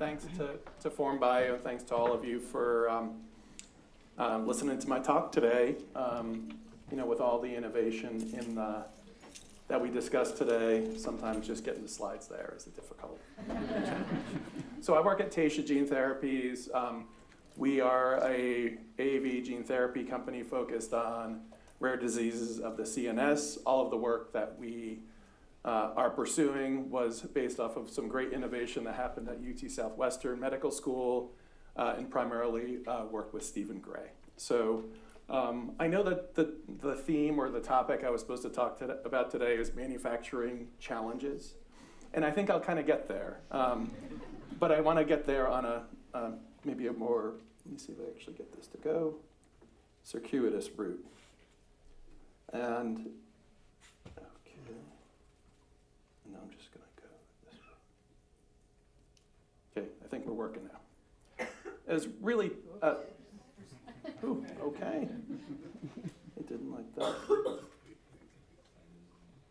thanks to FormBio, and thanks to all of you for listening to my talk today. With all the innovation that we discussed today, sometimes just getting the slides there is a difficult challenge. So I work at Taysha Gene Therapies. We are a AAV gene therapy company focused on rare diseases of the CNS. All of the work that we are pursuing was based off of some great innovation that happened at UT Southwestern Medical School, and primarily work with Stephen Gray. So I know that the theme or the topic I was supposed to talk about today is manufacturing challenges, and I think I'll kind of get there. But I want to get there on a maybe a more, let me see if I actually get this to go, circuitous route. And okay, no, I'm just going to go this way. Okay, I think we're working now. It's really, okay. It didn't like that.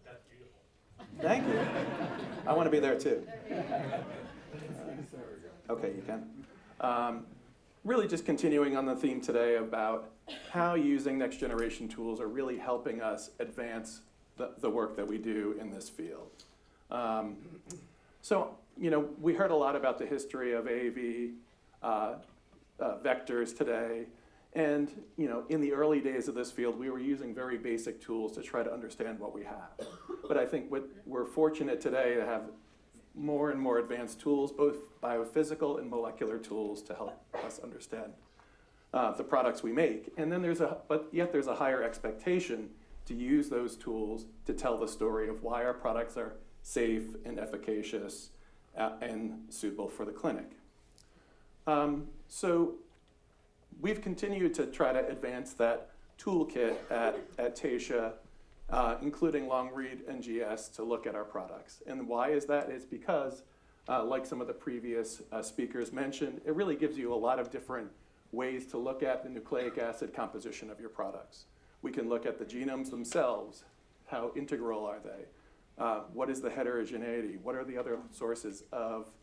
That's beautiful. Thank you. I want to be there too. Okay, you can. Really just continuing on the theme today about how using next generation tools are really helping us advance the work that we do in this field. We heard a lot about the history of AAV vectors today. And, in the early days of this field, we were using very basic tools to try to understand what we have. But I think we're fortunate today to have more and more advanced tools, both biophysical and molecular tools, to help us understand the products we make. And then there's a higher expectation to use those tools to tell the story of why our products are safe and efficacious and suitable for the clinic. So we've continued to try to advance that toolkit at Taysha, including long-read NGS, to look at our products. And why is that? It's because, like some of the previous speakers mentioned, it really gives you a lot of different ways to look at the nucleic acid composition of your products. We can look at the genomes themselves. How integral are they? What is the heterogeneity? What are the other sources of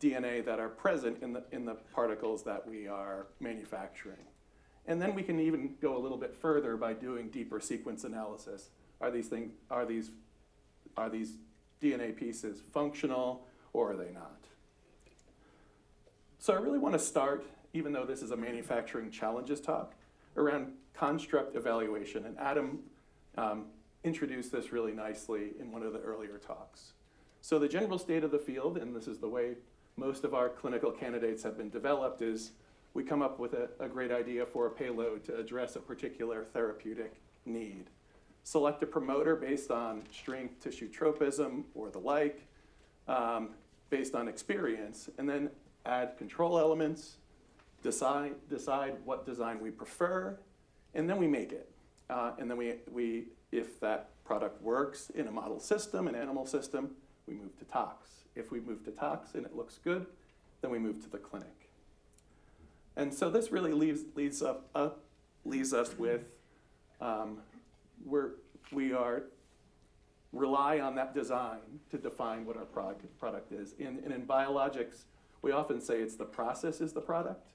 DNA that are present in the particles that we are manufacturing? And then we can even go a little bit further by doing deeper sequence analysis. Are these DNA pieces functional, or are they not? So I really want to start, even though this is a manufacturing challenges talk, around construct evaluation. And Adam introduced this really nicely in one of the earlier talks. So the general state of the field, and this is the way most of our clinical candidates have been developed, is we come up with a great idea for a payload to address a particular therapeutic need. Select a promoter based on strength, tissue tropism, or the like, based on experience, and then add control elements, decide what design we prefer, and then we make it. And then we, if that product works in a model system, an animal system, we move to tox. If we move to tox and it looks good, then we move to the clinic. And so this really leaves us with we rely on that design to define what our product is. And in biologics, we often say it's the process is the product.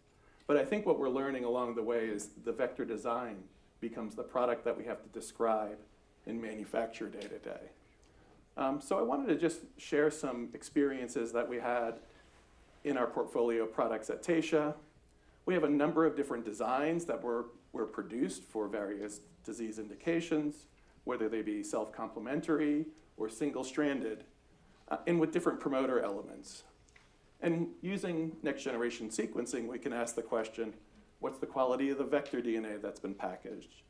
But I think what we're learning along the way is the vector design becomes the product that we have to describe and manufacture day to day. So I wanted to just share some experiences that we had in our portfolio of products at Taysha. We have a number of different designs that were produced for various disease indications, whether they be self-complementary or single-stranded, and with different promoter elements. And using next-generation sequencing, we can ask the question, what's the quality of the vector DNA that's been packaged?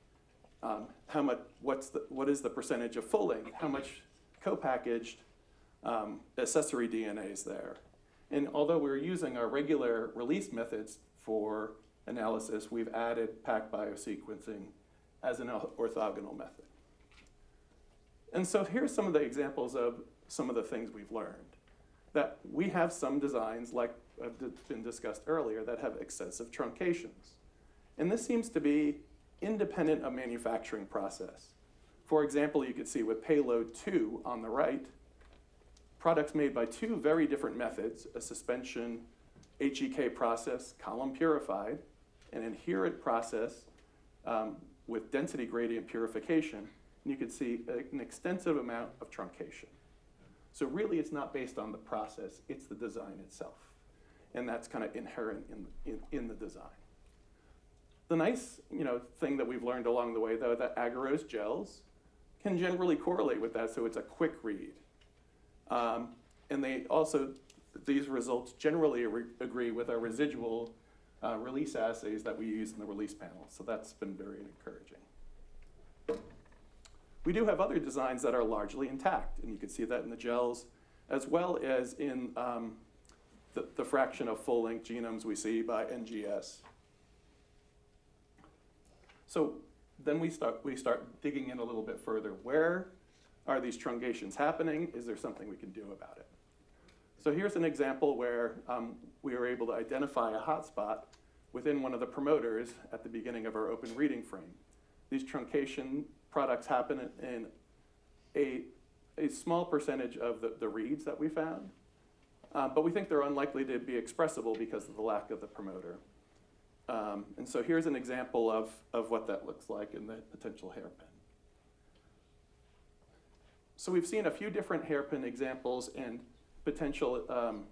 What is the percentage of full length? How much co-packaged accessory DNA is there? And although we're using our regular release methods for analysis, we've added PacBio sequencing as an orthogonal method. And so here's some of the examples of some of the things we've learned. That we have some designs, like have been discussed earlier, that have excessive truncations. And this seems to be independent of manufacturing process. For example, you could see with payload 2 on the right, products made by two very different methods, a suspension HEK process, column purified, and an adherent process with density gradient purification. And you can see an extensive amount of truncation. So really, it's not based on the process, it's the design itself. And that's kind of inherent in the design. The nice thing that we've learned along the way, though, that agarose gels can generally correlate with that, so it's a quick read. And they also, these results generally agree with our residual release assays that we use in the release panel, so that's been very encouraging. We do have other designs that are largely intact, and you can see that in the gels, as well as in the fraction of full-length genomes we see by NGS. So then we start digging in a little bit further. Where are these truncations happening? Is there something we can do about it? So here's an example where we were able to identify a hotspot within one of the promoters at the beginning of our open reading frame. These truncation products happen in a small percentage of the reads that we found, but we think they're unlikely to be expressible because of the lack of the promoter. And so here's an example of what that looks like in the potential hairpin. So we've seen a few different hairpin examples and potential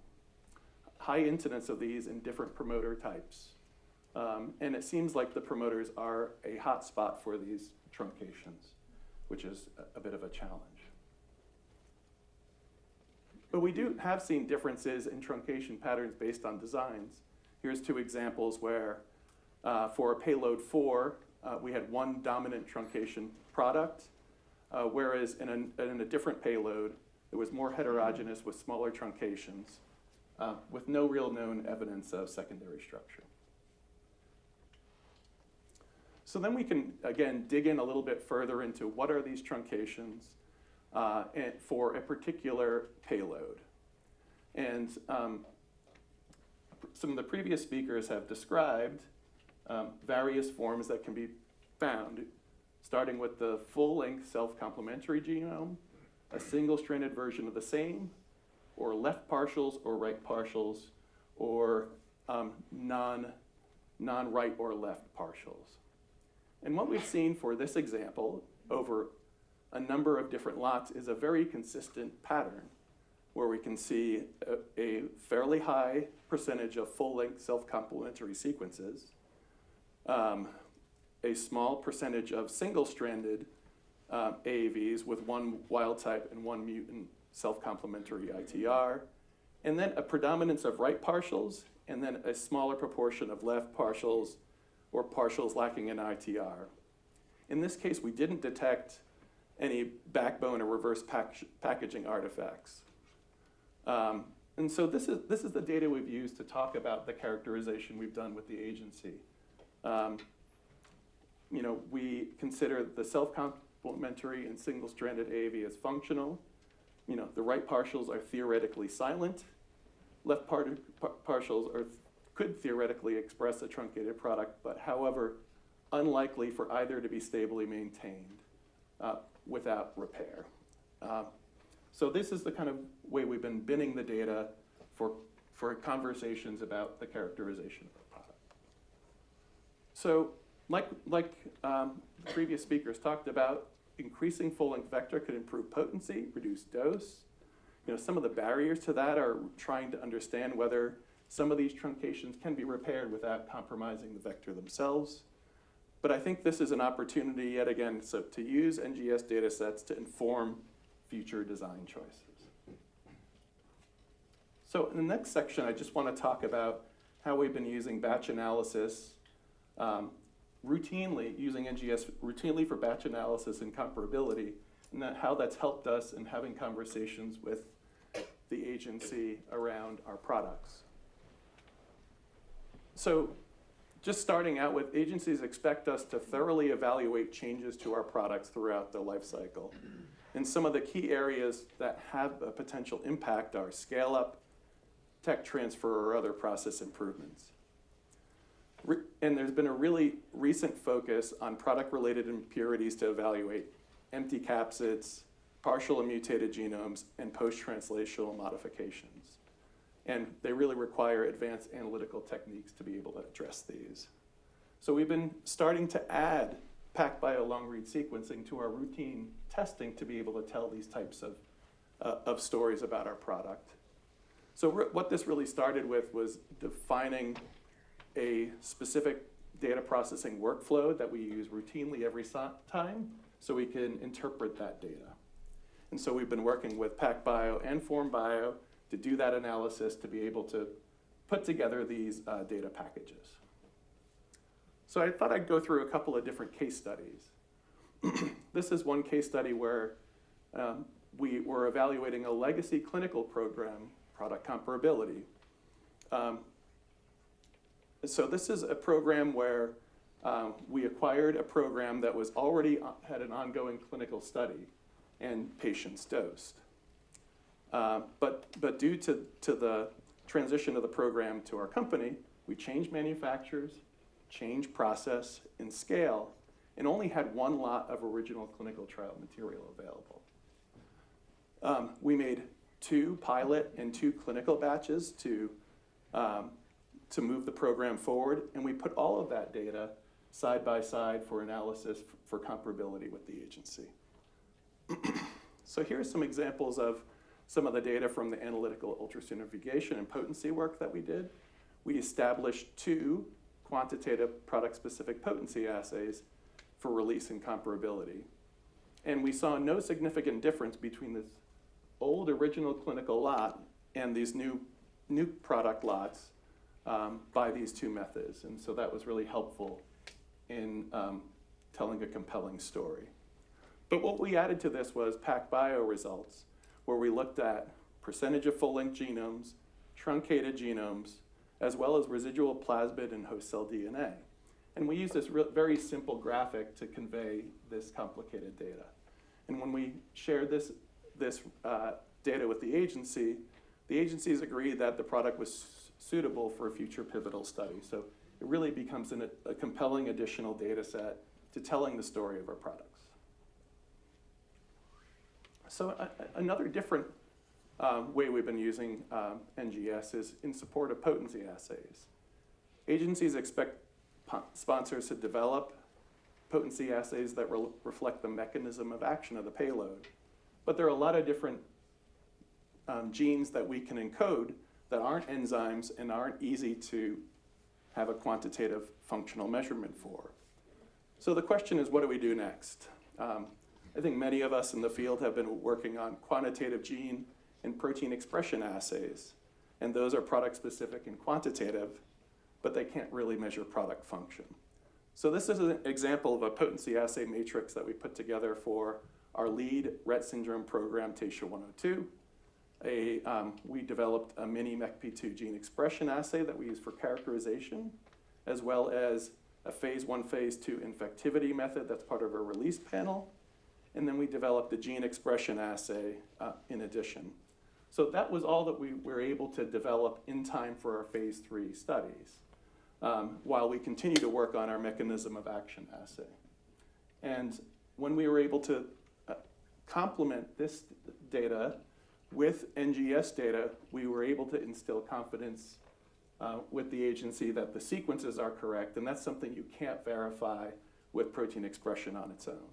high incidence of these in different promoter types. And it seems like the promoters are a hot spot for these truncations, which is a bit of a challenge. But we have seen differences in truncation patterns based on designs. Here's two examples where for a payload 4, we had one dominant truncation product, whereas in a different payload, it was more heterogeneous with smaller truncations, with no real known evidence of secondary structure. So then we can, again, dig in a little bit further into what are these truncations for a particular payload. And some of the previous speakers have described various forms that can be found, starting with the full-length self-complementary genome, a single-stranded version of the same, or left partials or right partials, or non-right or left partials. And what we've seen for this example over a number of different lots is a very consistent pattern where we can see a fairly high percentage of full-length self-complementary sequences, a small percentage of single-stranded AAVs with one wild type and one mutant self-complementary ITR, and then a predominance of right partials, and then a smaller proportion of left partials or partials lacking an ITR. In this case, we didn't detect any backbone or reverse packaging artifacts. And so this is the data we've used to talk about the characterization we've done with the agency. We consider the self-complementary and single-stranded AAV as functional. The right partials are theoretically silent. Left partials could theoretically express a truncated product, but however, unlikely for either to be stably maintained without repair. So this is the kind of way we've been binning the data for conversations about the characterization of the product. So like the previous speakers talked about, increasing full-length vector could improve potency, reduce dose. Some of the barriers to that are trying to understand whether some of these truncations can be repaired without compromising the vector themselves. But I think this is an opportunity, yet again, to use NGS data sets to inform future design choices. So in the next section, I just want to talk about how we've been using batch analysis using NGS routinely for batch analysis and comparability, and how that's helped us in having conversations with the agency around our products. So just starting out with, agencies expect us to thoroughly evaluate changes to our products throughout the life cycle. And some of the key areas that have a potential impact are scale-up, tech transfer, or other process improvements. And there's been a really recent focus on product-related impurities to evaluate empty capsids, partial and mutated genomes, and post-translational modifications. And they really require advanced analytical techniques to be able to address these. So we've been starting to add PacBio long-read sequencing to our routine testing to be able to tell these types of stories about our product. So what this really started with was defining a specific data processing workflow that we use routinely every time so we can interpret that data. And so we've been working with PacBio and FormBio to do that analysis to be able to put together these data packages. So I thought I'd go through a couple of different case studies. This is one case study where we were evaluating a legacy clinical program, product comparability. So this is a program where we acquired a program that was already had an ongoing clinical study and patients dosed. But due to the transition of the program to our company, we changed manufacturers, changed process and scale, and only had one lot of original clinical trial material available. We made 2 pilot and 2 clinical batches to move the program forward, and we put all of that data side by side for analysis for comparability with the agency. So here's some examples of some of the data from the analytical ultrasonography and potency work that we did. We established 2 quantitative product-specific potency assays for release and comparability. And we saw no significant difference between this old original clinical lot and these new product lots by these 2 methods. And so that was really helpful in telling a compelling story. But what we added to this was PacBio results, where we looked at percentage of full-length genomes, truncated genomes, as well as residual plasmid and host cell DNA. And we used this very simple graphic to convey this complicated data. And when we shared this data with the agencies agreed that the product was suitable for a future pivotal study. So it really becomes a compelling additional data set to telling the story of our products. So another different way we've been using NGS is in support of potency assays. Agencies expect sponsors to develop potency assays that reflect the mechanism of action of the payload. But there are a lot of different genes that we can encode that aren't enzymes and aren't easy to have a quantitative functional measurement for. So the question is, what do we do next? I think many of us in the field have been working on quantitative gene and protein expression assays, and those are product-specific and quantitative, but they can't really measure product function. So this is an example of a potency assay matrix that we put together for our lead Rett syndrome program, Taysha 102. We developed a mini MECP2 gene expression assay that we use for characterization, as well as a phase 1, phase 2 infectivity method that's part of our release panel. And then we developed a gene expression assay in addition. So that was all that we were able to develop in time for our phase 3 studies, while we continue to work on our mechanism of action assay. And when we were able to complement this data with NGS data, we were able to instill confidence with the agency that the sequences are correct, and that's something you can't verify with protein expression on its own.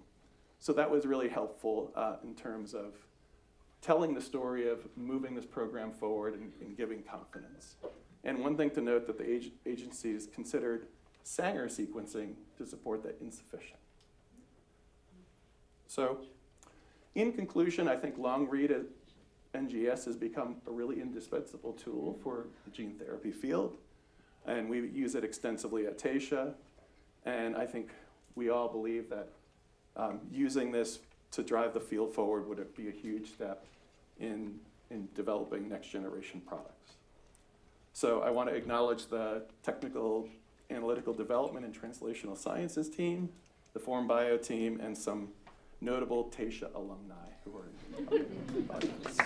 So that was really helpful in terms of telling the story of moving this program forward and giving confidence. And one thing to note that the agencies considered Sanger sequencing to support that insufficient. So in conclusion, I think long-read NGS has become a really indispensable tool for the gene therapy field, and we use it extensively at Taysha, and I think we all believe that using this to drive the field forward would be a huge step in developing next generation products. So I want to acknowledge the technical analytical development and translational sciences team, the FormBio team, and some notable Taysha alumni who are in the audience.